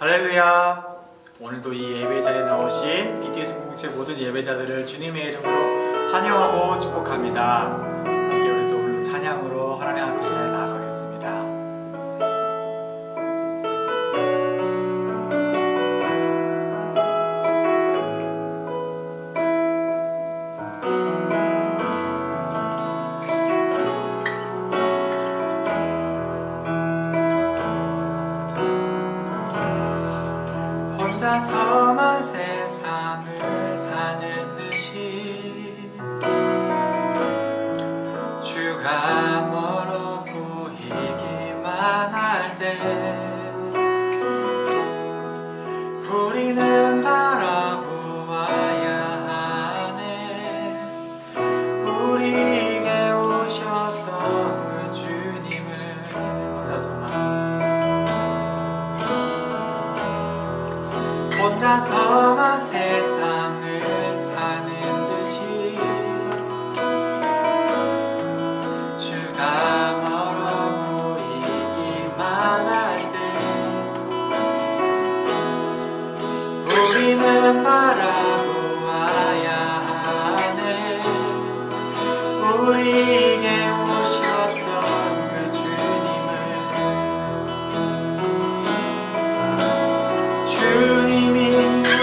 할렐루야. 오늘도 이 예배 자리에 나오신 BTS 공동체 모든 예배자들을 주님의 이름으로 환영하고 축복합니다. 함께 우리도 오늘 찬양으로 하나님 앞에 나아가겠습니다. 혼자서만 세상을 사는 듯이 주가 멀어 보이기만 할 때 우리는 바라보아야 하네. 우리에게 오셨던 그 주님을 혼자서만 세상을 사는 듯이 주가 멀어 보이기만 할 때 우리는 바라보아야 하네. 우리에게 오셨던 그 주님을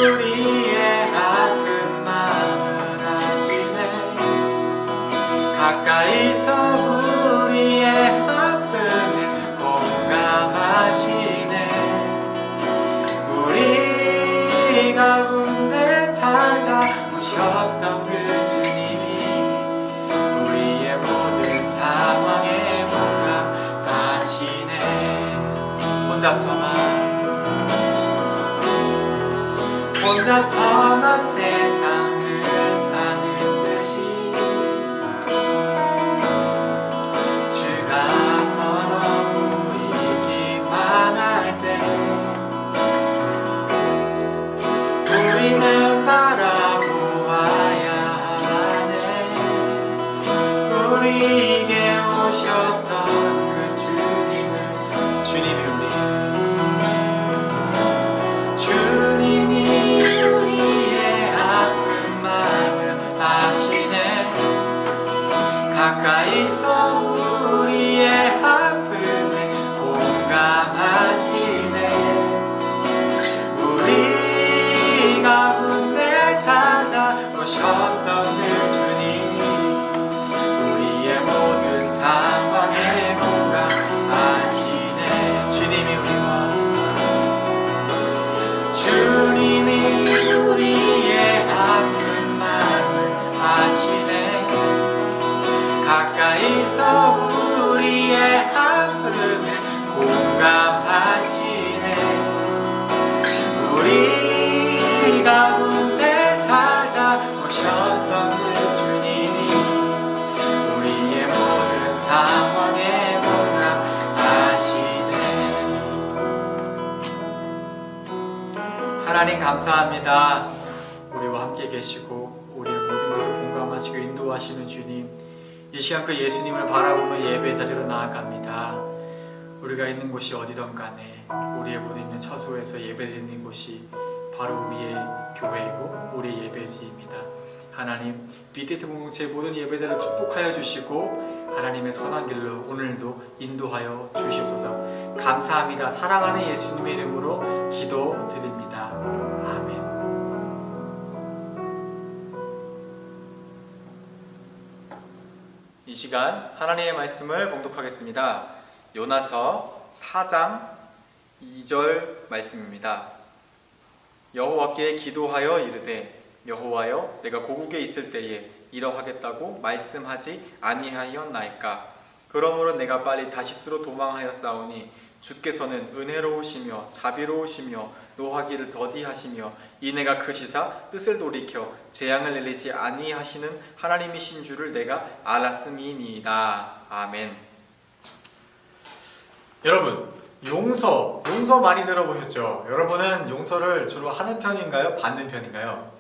우리의 아픈 마음을 아시네. 가까이서 우리의 아픔에 공감하시네. 우리 가운데 찾아오셨던 그 주님이 우리의 모든 상황에 공감하시네. 혼자서만 세상을 사는 듯이 주가 멀어 보이기만 할 때 우리는 바라보아야 하네. 우리에게 오셨던 그 주님이 우리의 아픈 마음을 아시네. 가까이서 우리의 아픔에 공감하시네. 우리 가운데 찾아오셨던 그 주님이 우리의 모든 상황에 공감하시네. 주님이 우리의 아픈 마음을 아시네. 가까이서 우리의 아픔에 공감하시네. 우리 가운데 찾아오셨던 그 주님이 우리의 모든 상황에 공감하시네. 하나님 감사합니다. 우리와 함께 계시고 우리의 모든 것을 공감하시고 인도하시는 주님, 이 시간 그 예수님을 바라보며 예배 자리로 나아갑니다. 우리가 있는 곳이 어디든 간에 우리의 모두 있는 처소에서 예배드리는 곳이 바로 우리의 교회이고 우리의 예배지입니다. 하나님, BTS 공동체의 모든 예배자를 축복하여 주시고 하나님의 선한 길로 오늘도 인도하여 주시옵소서. 감사합니다. 사랑하는 예수님의 이름으로 기도드립니다. 아멘. 이 시간 하나님의 말씀을 봉독하겠습니다. 요나서 4장 2절 말씀입니다. 여호와께 기도하여 이르되 여호와여, 내가 고국에 있을 때에 이러하겠다고 말씀하지 아니하였나이까? 그러므로 내가 빨리 다시스로 도망하였사오니 주께서는 은혜로우시며 자비로우시며 노하기를 더디하시며 이내가 크시사 뜻을 돌이켜 재앙을 내리지 아니하시는 하나님이신 줄을 내가 알았음이니이다. 아멘. 여러분, 용서 많이 들어보셨죠? 여러분은 용서를 주로 하는 편인가요? 받는 편인가요?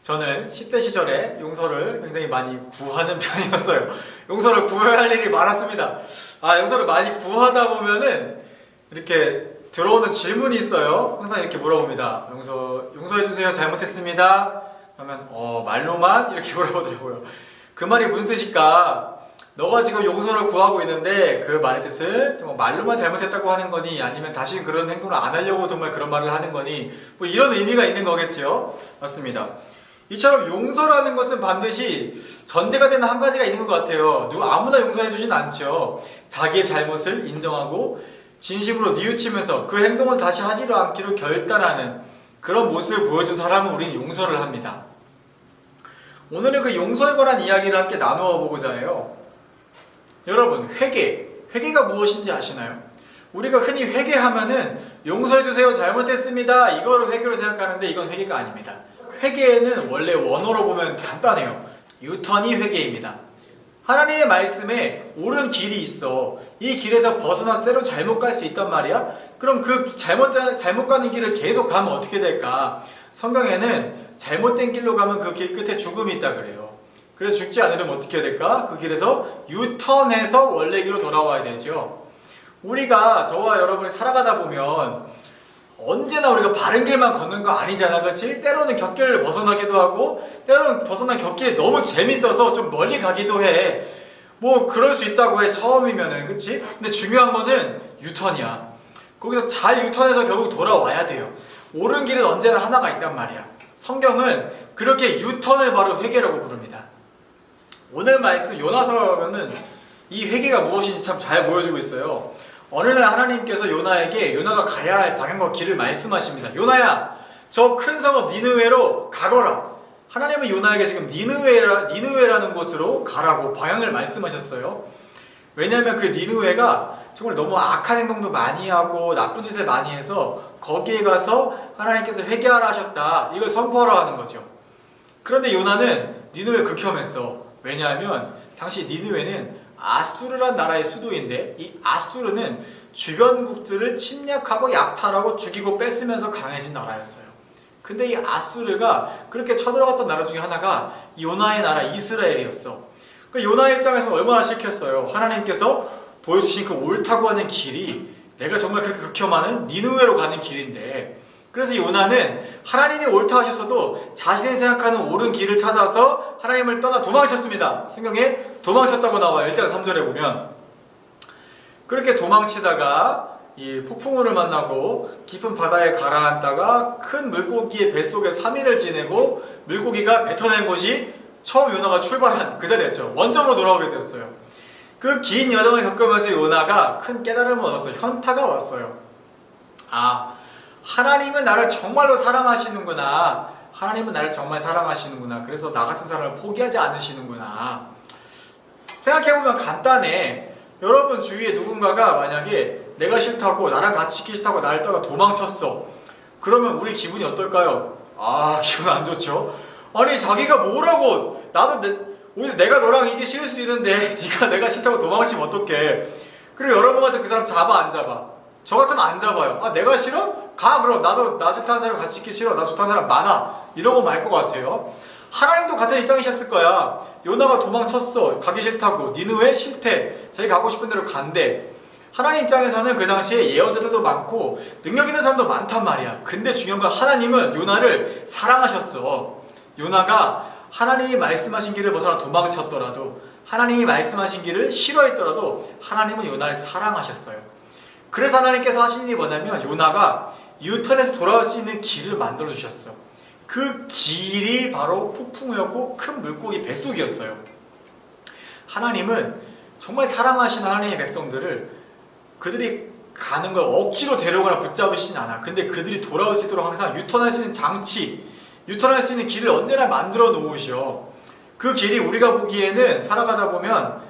저는 10대 시절에 용서를 굉장히 많이 구하는 편이었어요. 용서를 구해야 할 일이 많았습니다. 용서를 많이 구하다 보면은 이렇게 들어오는 질문이 있어요. 항상 이렇게 물어봅니다. 용서해주세요. 잘못했습니다. 그러면 말로만? 이렇게 물어보더라고요. 그 말이 무슨 뜻일까? 너가 지금 용서를 구하고 있는데 그 말의 뜻은 말로만 잘못했다고 하는 거니, 아니면 다시는 그런 행동을 안 하려고 정말 그런 말을 하는 거니, 뭐 이런 의미가 있는 거겠죠. 맞습니다. 이처럼 용서라는 것은 반드시 전제가 되는 한 가지가 있는 것 같아요. 아무나 용서해 주진 않죠. 자기의 잘못을 인정하고 진심으로 뉘우치면서 그 행동을 다시 하지를 않기로 결단하는 그런 모습을 보여준 사람은 우리는 용서를 합니다. 오늘은 그 용서에 관한 이야기를 함께 나누어 보고자 해요. 여러분, 회개가 무엇인지 아시나요? 우리가 흔히 회개하면은 용서해주세요, 잘못했습니다, 이거를 회개로 생각하는데 이건 회개가 아닙니다. 회개는 원래 원어로 보면 간단해요. 유턴이 회개입니다. 하나님의 말씀에 옳은 길이 있어. 이 길에서 벗어나서 때론 잘못 갈 수 있단 말이야. 그럼 그 잘못 가는 길을 계속 가면 어떻게 될까? 성경에는 잘못된 길로 가면 그 길 끝에 죽음이 있다 그래요. 그래서 죽지 않으려면 어떻게 해야 될까? 그 길에서 유턴해서 원래 길로 돌아와야 되죠. 우리가, 저와 여러분이 살아가다 보면 언제나 우리가 바른 길만 걷는 거 아니잖아, 그렇지? 때로는 곁길을 벗어나기도 하고, 때로는 벗어난 곁길이 너무 재밌어서 좀 멀리 가기도 해. 뭐 그럴 수 있다고 해, 처음이면은, 그렇지? 근데 중요한 거는 유턴이야. 거기서 잘 유턴해서 결국 돌아와야 돼요. 옳은 길은 언제나 하나가 있단 말이야. 성경은 그렇게 유턴을 바로 회개라고 부릅니다. 오늘 말씀 요나서는 이 회개가 무엇인지 참 잘 보여주고 있어요. 어느 날 하나님께서 요나가 가야 할 방향과 길을 말씀하십니다. 요나야, 저 큰 성읍 니느웨로 가거라. 하나님은 요나에게 지금 니느웨라는 곳으로 가라고 방향을 말씀하셨어요. 왜냐하면 그 니느웨가 정말 너무 악한 행동도 많이 하고 나쁜 짓을 많이 해서 거기에 가서 하나님께서 회개하라 하셨다, 이걸 선포하라 하는 거죠. 그런데 요나는 니느웨 극혐했어. 왜냐하면 당시 니느웨는 아수르란 나라의 수도인데, 이 아수르는 주변국들을 침략하고 약탈하고 죽이고 뺏으면서 강해진 나라였어요. 근데 이 아수르가 그렇게 쳐들어갔던 나라 중에 하나가 요나의 나라 이스라엘이었어. 그러니까 요나의 입장에서 얼마나 싫겠어요. 하나님께서 보여주신 그 옳다고 하는 길이 내가 정말 그렇게 극혐하는 니느웨로 가는 길인데, 그래서 요나는 하나님이 옳다 하셨어도 자신이 생각하는 옳은 길을 찾아서 하나님을 떠나 도망쳤습니다. 성경에 도망쳤다고 나와요. 1장 3절에 보면. 그렇게 도망치다가 이 폭풍우를 만나고 깊은 바다에 가라앉다가 큰 물고기의 뱃속에 3일을 지내고 물고기가 뱉어낸 곳이 처음 요나가 출발한 그 자리였죠. 원점으로 돌아오게 되었어요. 그 긴 여정을 겪으면서 요나가 큰 깨달음을 얻었어요. 현타가 왔어요. 하나님은 나를 정말로 사랑하시는구나. 하나님은 나를 정말 사랑하시는구나. 그래서 나 같은 사람을 포기하지 않으시는구나. 생각해보면 간단해. 여러분 주위에 누군가가 만약에 내가 싫다고, 나랑 같이 있기 싫다고 나를 떠나 도망쳤어. 그러면 우리 기분이 어떨까요? 기분 안 좋죠. 아니, 자기가 뭐라고, 오히려 내가 너랑 이게 싫을 수 있는데 네가 내가 싫다고 도망치면 어떡해. 그리고 여러분 같은 그 사람 잡아 안 잡아? 저 같으면 안 잡아요. 내가 싫어? 가, 그럼 나도 나 좋다는 사람 같이 있기 싫어. 나 좋다는 사람 많아. 이러고 말 것 같아요. 하나님도 같은 입장이셨을 거야. 요나가 도망쳤어. 가기 싫다고. 니느웨 싫대. 자기 가고 싶은 대로 간대. 하나님 입장에서는 그 당시에 예언자들도 많고 능력 있는 사람도 많단 말이야. 근데 중요한 건 하나님은 요나를 사랑하셨어. 요나가 하나님이 말씀하신 길을 벗어나 도망쳤더라도, 하나님이 말씀하신 길을 싫어했더라도 하나님은 요나를 사랑하셨어요. 그래서 하나님께서 하신 일이 뭐냐면 요나가 유턴해서 돌아올 수 있는 길을 만들어 주셨어. 그 길이 바로 폭풍우였고 큰 물고기 뱃속이었어요. 하나님은 정말 사랑하시는 하나님의 백성들을 그들이 가는 걸 억지로 데려오거나 붙잡으시진 않아. 근데 그들이 돌아올 수 있도록 항상 유턴할 수 있는 장치, 유턴할 수 있는 길을 언제나 만들어 놓으셔. 그 길이 우리가 보기에는 살아가다 보면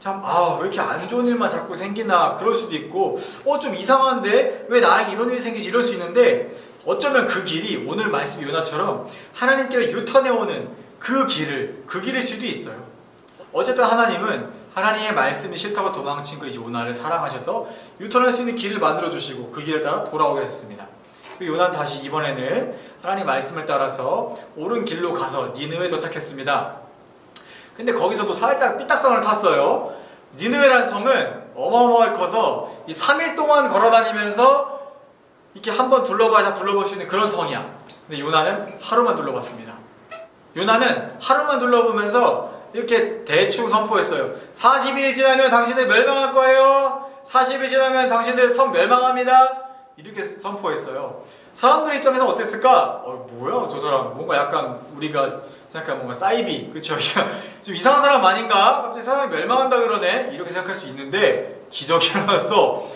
참, 왜 이렇게 안 좋은 일만 자꾸 생기나, 그럴 수도 있고, 좀 이상한데 왜 나에게 이런 일이 생기지, 이럴 수 있는데, 어쩌면 그 길이 오늘 말씀 요나처럼 하나님께로 유턴해오는 그 길일 수도 있어요. 어쨌든 하나님은 하나님의 말씀이 싫다고 도망친 그 요나를 사랑하셔서 유턴할 수 있는 길을 만들어주시고 그 길을 따라 돌아오게 하셨습니다. 그 요나는 다시 이번에는 하나님 말씀을 따라서 옳은 길로 가서 니느웨에 도착했습니다. 근데 거기서도 살짝 삐딱선을 탔어요. 니느웨라는 성은 어마어마하게 커서 이 3일 동안 걸어다니면서 이렇게 한번 둘러봐야 다 둘러볼 수 있는 그런 성이야. 근데 요나는 하루만 둘러봤습니다. 요나는 하루만 둘러보면서 이렇게 대충 선포했어요. 40일이 지나면 당신들 멸망할 거예요. 40일 지나면 당신들 성 멸망합니다. 이렇게 선포했어요. 사람들 입장에서 어땠을까? 뭐야 저 사람 뭔가 약간 우리가 생각한 뭔가 사이비 그쵸? 좀 이상한 사람 아닌가? 갑자기 사람이 멸망한다 그러네? 이렇게 생각할 수 있는데 기적이 일어났어.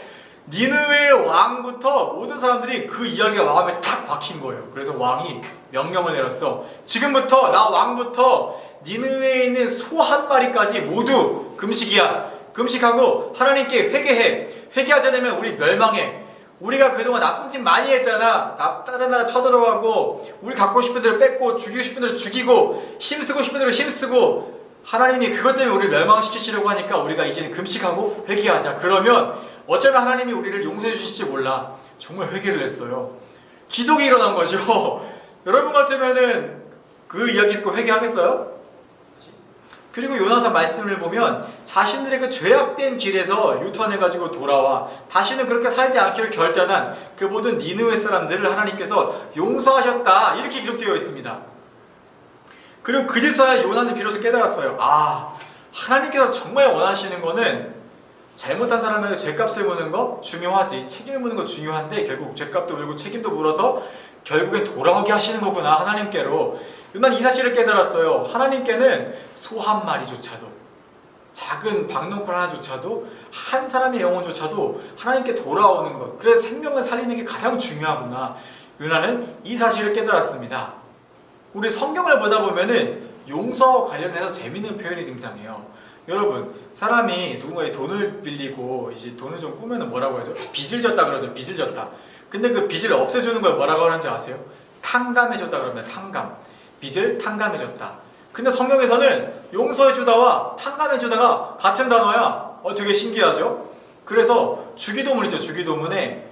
니느웨의 왕부터 모든 사람들이 그 이야기가 마음에 탁 박힌 거예요. 그래서 왕이 명령을 내렸어. 지금부터 나 왕부터 니느웨에 있는 소 한 마리까지 모두 금식이야. 금식하고 하나님께 회개해. 회개하지 않으면 우리 멸망해. 우리가 그동안 나쁜 짓 많이 했잖아. 다른 나라 쳐들어가고 우리 갖고 싶은 대로 뺏고 죽이고 싶은 대로 죽이고 힘쓰고 싶은 대로 힘쓰고 하나님이 그것 때문에 우리를 멸망시키시려고 하니까 우리가 이제는 금식하고 회개하자. 그러면 어쩌면 하나님이 우리를 용서해 주실지 몰라. 정말 회개를 했어요. 기적이 일어난 거죠. 여러분 같으면은 그 이야기 듣고 회개하겠어요? 그리고 요나서 말씀을 보면 자신들의 그 죄악된 길에서 유턴해가지고 돌아와 다시는 그렇게 살지 않기를 결단한 그 모든 니느웨 사람들을 하나님께서 용서하셨다. 이렇게 기록되어 있습니다. 그리고 그제서야 요나는 비로소 깨달았어요. 하나님께서 정말 원하시는 거는 잘못한 사람에게 죄값을 묻는 거 중요하지. 책임을 묻는 거 중요한데 결국 죄값도 물고 책임도 물어서 결국엔 돌아오게 하시는 거구나. 하나님께로. 요나는 이 사실을 깨달았어요. 하나님께는 소 한 마리조차도 작은 박농쿨 하나조차도 한 사람의 영혼조차도 하나님께 돌아오는 것, 그래서 생명을 살리는 게 가장 중요하구나. 요나는 이 사실을 깨달았습니다. 우리 성경을 보다 보면은 용서와 관련해서 재밌는 표현이 등장해요. 여러분, 사람이 누군가의 돈을 빌리고 이제 돈을 좀 꾸면은 뭐라고 하죠? 빚을 졌다 그러죠. 빚을 졌다. 근데 그 빚을 없애주는 걸 뭐라고 하는지 아세요? 탕감해줬다 그러면 탕감. 빚을 탕감해줬다. 근데 성경에서는 용서해주다와 탕감해주다가 같은 단어야. 되게 신기하죠? 그래서 주기도문 있죠. 주기도문에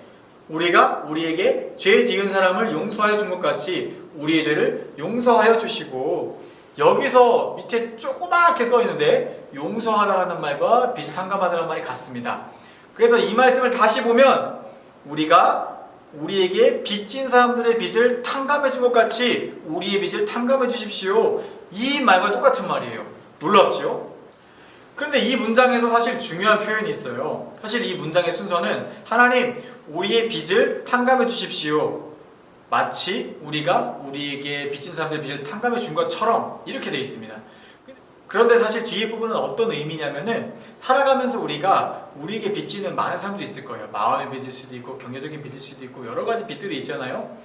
우리가 우리에게 죄 지은 사람을 용서해 준 것 같이 우리의 죄를 용서하여 주시고, 여기서 밑에 조그맣게 써 있는데 용서하다라는 말과 빚을 탕감하다라는 말이 같습니다. 그래서 이 말씀을 다시 보면 우리가 우리에게 빚진 사람들의 빚을 탕감해 준 것 같이 우리의 빚을 탕감해 주십시오. 이 말과 똑같은 말이에요. 놀랍죠? 그런데 이 문장에서 사실 중요한 표현이 있어요. 사실 이 문장의 순서는 하나님, 우리의 빚을 탕감해 주십시오. 마치 우리가 우리에게 빚진 사람들의 빚을 탕감해 준 것처럼 이렇게 되어 있습니다. 그런데 사실 뒤에 부분은 어떤 의미냐면은 살아가면서 우리가 우리에게 빚지는 많은 사람들이 있을 거예요. 마음의 빚일 수도 있고 경제적인 빚일 수도 있고 여러 가지 빚들이 있잖아요.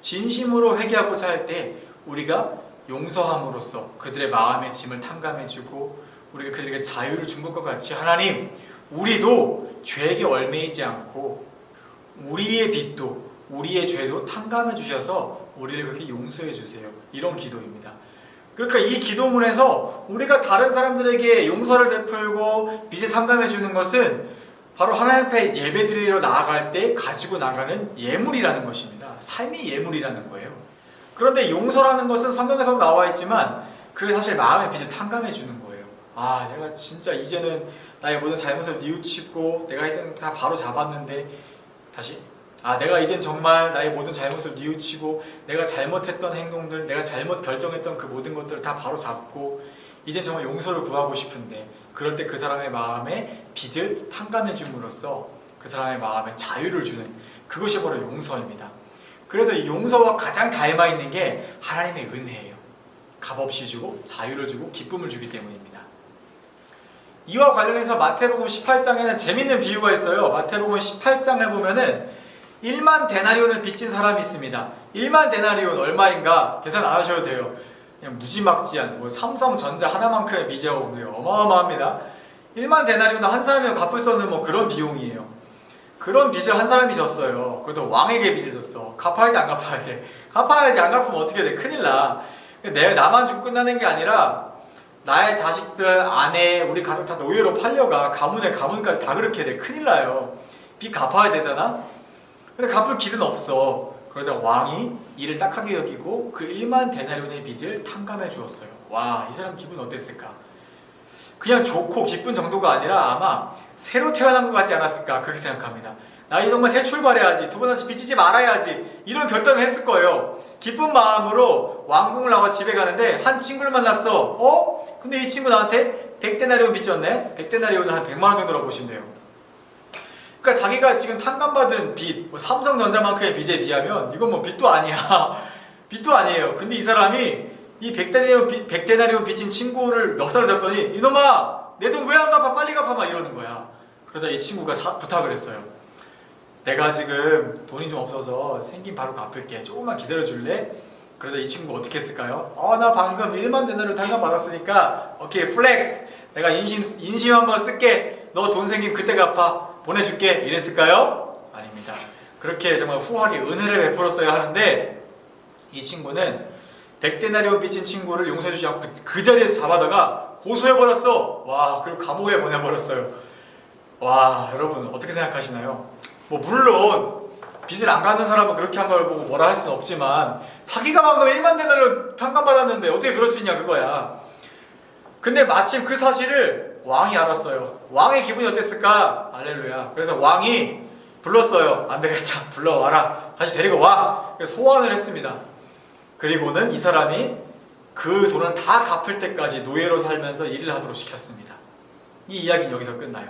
진심으로 회개하고자 할 때 우리가 용서함으로써 그들의 마음의 짐을 탕감해주고 우리가 그들에게 자유를 준 것과 같이 하나님, 우리도 죄에게 얽매이지 않고 우리의 빚도 우리의 죄도 탕감해 주셔서 우리를 그렇게 용서해 주세요. 이런 기도입니다. 그러니까 이 기도문에서 우리가 다른 사람들에게 용서를 베풀고 빚을 탕감해 주는 것은 바로 하나님 앞에 예배드리러 나아갈 때 가지고 나가는 예물이라는 것입니다. 삶의 예물이라는 거예요. 그런데 용서라는 것은 성경에서도 나와 있지만 그게 사실 마음의 빚을 탕감해 주는 거예요. 내가 진짜 이제는 나의 모든 잘못을 뉘우치고 내가 이제는 다 바로 잡았는데 다시 내가 이젠 정말 나의 모든 잘못을 뉘우치고 내가 잘못했던 행동들, 내가 잘못 결정했던 그 모든 것들을 다 바로 잡고 이젠 정말 용서를 구하고 싶은데, 그럴 때 그 사람의 마음에 빚을 탕감해 줌으로써 그 사람의 마음에 자유를 주는 그것이 바로 용서입니다. 그래서 이 용서와 가장 닮아 있는 게 하나님의 은혜예요. 값없이 주고 자유를 주고 기쁨을 주기 때문입니다. 이와 관련해서 마태복음 18장에는 재밌는 비유가 있어요. 마태복음 18장을 보면은 1만 데나리온을 빚진 사람이 있습니다. 1만 데나리온 얼마인가 계산 안 하셔도 돼요. 그냥 무지막지한 삼성전자 하나만큼의 빚이라고 어마어마합니다. 1만 데나리온은 한 사람이 갚을 수 없는 그런 비용이에요. 그런 빚을 한 사람이 졌어요. 그것도 왕에게 빚을 졌어. 갚아야 돼, 안 갚아야 돼? 갚아야지. 안 갚으면 어떻게 돼? 큰일 나. 나만 죽고 끝나는 게 아니라 나의 자식들, 아내, 우리 가족 다 노예로 팔려가. 가문에 가문까지 다 그렇게 돼. 큰일 나요. 빚 갚아야 되잖아? 근데 갚을 길은 없어. 그래서 왕이 이를 딱하게 여기고 그 1만 데나리온의 빚을 탕감해 주었어요. 와, 이 사람 기분 어땠을까? 그냥 좋고 기쁜 정도가 아니라 아마 새로 태어난 것 같지 않았을까? 그렇게 생각합니다. 나 이제 정말 새 출발해야지. 두 번 다시 빚지지 말아야지. 이런 결단을 했을 거예요. 기쁜 마음으로 왕궁을 나와 집에 가는데 한 친구를 만났어. 근데 이 친구 나한테 100데나리온 빚졌네. 100데나리온은 한 100만 원 정도라고 보시면 돼요. 그러니까 자기가 지금 탕감받은 빚, 삼성전자만큼의 빚에 비하면 이건 뭐 빚도 아니야. 빚도 아니에요. 근데 이 사람이 이 100데나리온 빚진 친구를 멱살을 잡더니 이놈아 내 돈 왜 안 갚아? 빨리 갚아 막 이러는 거야. 그래서 이 친구가 부탁을 했어요. 내가 지금 돈이 좀 없어서 생긴 바로 갚을게. 조금만 기다려줄래? 그래서 이 친구가 어떻게 했을까요? 나 방금 1만 데나리온 탕감 받았으니까 오케이 플렉스. 내가 인심 한번 쓸게. 너 돈 생긴 그때 갚아. 보내줄게. 이랬을까요? 아닙니다. 그렇게 정말 후하게 은혜를 베풀었어야 하는데 이 친구는 100데나리온 빚진 친구를 용서해주지 않고 그 자리에서 잡아다가 고소해버렸어. 와, 그리고 감옥에 보내버렸어요. 와, 여러분 어떻게 생각하시나요? 뭐 물론 빚을 안 갚는 사람은 그렇게 한 걸 보고 뭐라 할 수는 없지만 자기가 방금 1만 데나리온 탕감받았는데 어떻게 그럴 수 있냐 그거야. 근데 마침 그 사실을 왕이 알았어요. 왕의 기분이 어땠을까? 할렐루야. 그래서 왕이 불렀어요. 안 되겠다. 불러와라. 다시 데리고 와. 소환을 했습니다. 그리고는 이 사람이 그 돈을 다 갚을 때까지 노예로 살면서 일을 하도록 시켰습니다. 이 이야기는 여기서 끝나요.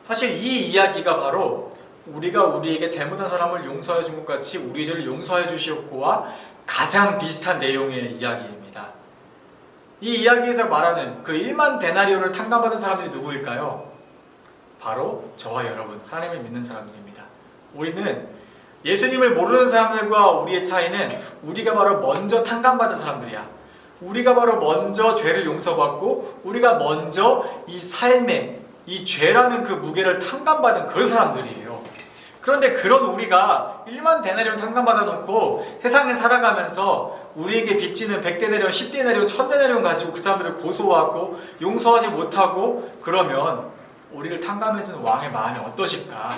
사실 이 이야기가 바로 우리가 우리에게 잘못한 사람을 용서해 준 것 같이 우리 죄를 용서해 주시옵고와 가장 비슷한 내용의 이야기입니다. 이 이야기에서 말하는 그 1만 데나리온을 탕감받은 사람들이 누구일까요? 바로 저와 여러분, 하나님을 믿는 사람들입니다. 우리는 예수님을 모르는 사람들과 우리의 차이는 우리가 바로 먼저 탕감받은 사람들이야. 우리가 바로 먼저 죄를 용서받고 우리가 먼저 이 삶에 이 죄라는 그 무게를 탕감받은 그런 사람들이에요. 그런데 그런 우리가 1만 데나리온 탕감받아 놓고 세상에 살아가면서 우리에게 빚지는 100데나리온, 10데나리온, 1000데나리온 가지고 그 사람들을 고소하고 용서하지 못하고 그러면 우리를 탕감해주는 왕의 마음이 어떠실까?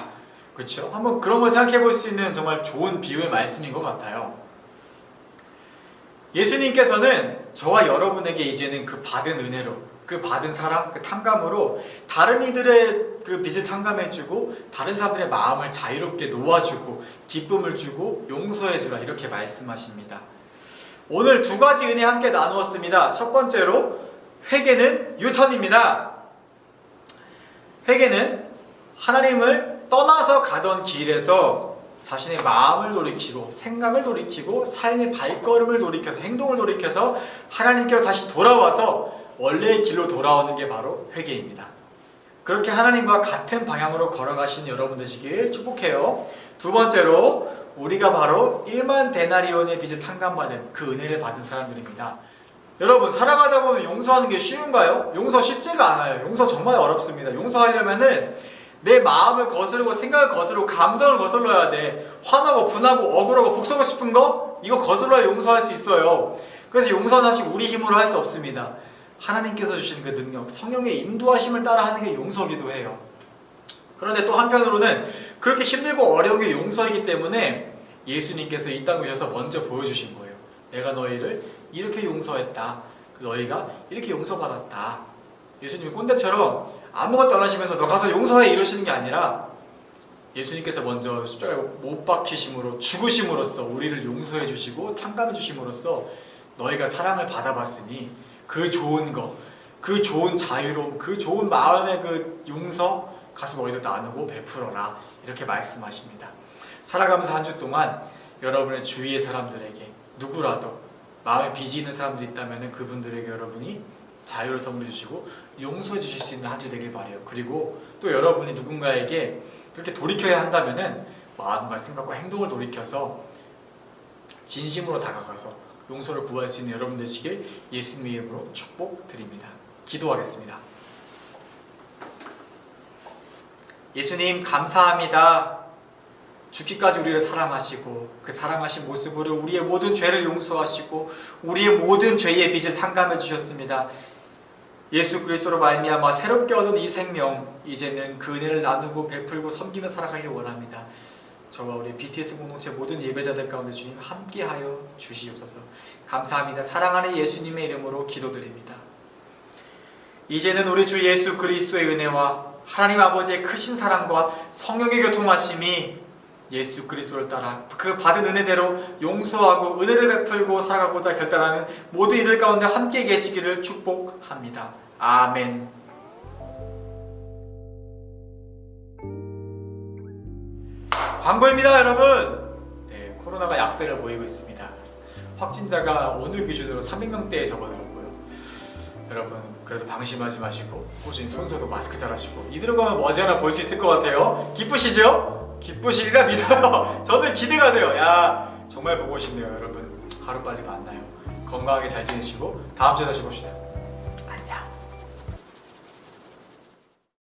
그렇죠? 한번 그런 걸 생각해 볼 수 있는 정말 좋은 비유의 말씀인 것 같아요. 예수님께서는 저와 여러분에게 이제는 그 받은 은혜로, 그 받은 사랑, 그 탕감으로 다른 이들의 그 빚을 탕감해주고 다른 사람들의 마음을 자유롭게 놓아주고 기쁨을 주고 용서해주라 이렇게 말씀하십니다. 오늘 두 가지 은혜 함께 나누었습니다. 첫 번째로 회개는 유턴입니다. 회개는 하나님을 떠나서 가던 길에서 자신의 마음을 돌이키고 생각을 돌이키고 삶의 발걸음을 돌이켜서 행동을 돌이켜서 하나님께로 다시 돌아와서 원래의 길로 돌아오는 게 바로 회개입니다. 그렇게 하나님과 같은 방향으로 걸어가시는 여러분 되시길 축복해요. 두 번째로 우리가 바로 1만 데나리온의 빚을 탕감받은 그 은혜를 받은 사람들입니다. 여러분 살아가다 보면 용서하는 게 쉬운가요? 용서 쉽지가 않아요. 용서 정말 어렵습니다. 용서하려면은 내 마음을 거스르고 생각을 거스르고 감정을 거슬러야 돼. 화나고 분하고 억울하고 복수하고 싶은 거 이거 거슬러야 용서할 수 있어요. 그래서 용서는 사실 우리 힘으로 할 수 없습니다. 하나님께서 주시는 그 능력, 성령의 인도하심을 따라 하는 게 용서기도 해요. 그런데 또 한편으로는 그렇게 힘들고 어려운 게 용서이기 때문에 예수님께서 이 땅에 오셔서 먼저 보여주신 거예요. 내가 너희를 이렇게 용서했다. 너희가 이렇게 용서받았다. 예수님이 꼰대처럼 아무것도 안 하시면서 너 가서 용서해 이러시는 게 아니라 예수님께서 먼저 십자가에 못 박히심으로 죽으심으로써 우리를 용서해 주시고 탕감해 주심으로써 너희가 사랑을 받아봤으니 그 좋은 거, 그 좋은 자유로움, 그 좋은 마음의 그 용서 가서 너희도 나누고 베풀어라 이렇게 말씀하십니다. 살아가면서 한 주 동안 여러분의 주위의 사람들에게 누구라도 마음에 빚이 있는 사람들이 있다면 그분들에게 여러분이 자유를 선물해 주시고 용서해 주실 수 있는 한 주 되길 바라요. 그리고 또 여러분이 누군가에게 그렇게 돌이켜야 한다면 마음과 생각과 행동을 돌이켜서 진심으로 다가가서 용서를 구할 수 있는 여러분 되시길 예수님의 이름으로 축복드립니다. 기도하겠습니다. 예수님 감사합니다. 죽기까지 우리를 사랑하시고 그 사랑하신 모습으로 우리의 모든 죄를 용서하시고 우리의 모든 죄의 빚을 탕감해 주셨습니다. 예수 그리스도로 말미암아 새롭게 얻은 이 생명 이제는 그 은혜를 나누고 베풀고 섬기며 살아가길 원합니다. 저와 우리 BTS 공동체 모든 예배자들 가운데 주님 함께하여 주시옵소서. 감사합니다. 사랑하는 예수님의 이름으로 기도드립니다. 이제는 우리 주 예수 그리스도의 은혜와 하나님 아버지의 크신 사랑과 성령의 교통하심이 예수 그리스도를 따라 그 받은 은혜대로 용서하고 은혜를 베풀고 살아가고자 결단하는 모든 이들 가운데 함께 계시기를 축복합니다. 아멘. 광고입니다, 여러분. 네, 코로나가 약세를 보이고 있습니다. 확진자가 오늘 기준으로 300명대에 접어들었고요. 여러분, 그래도 방심하지 마시고 꾸준히 손소독, 마스크 잘 하시고 이대로 가면 머지않아 볼 수 있을 것 같아요. 기쁘시죠? 기쁘시리라 믿어요. 저는 기대가 돼요. 야, 정말 보고 싶네요, 여러분. 하루빨리 만나요. 건강하게 잘 지내시고 다음 주에 다시 봅시다.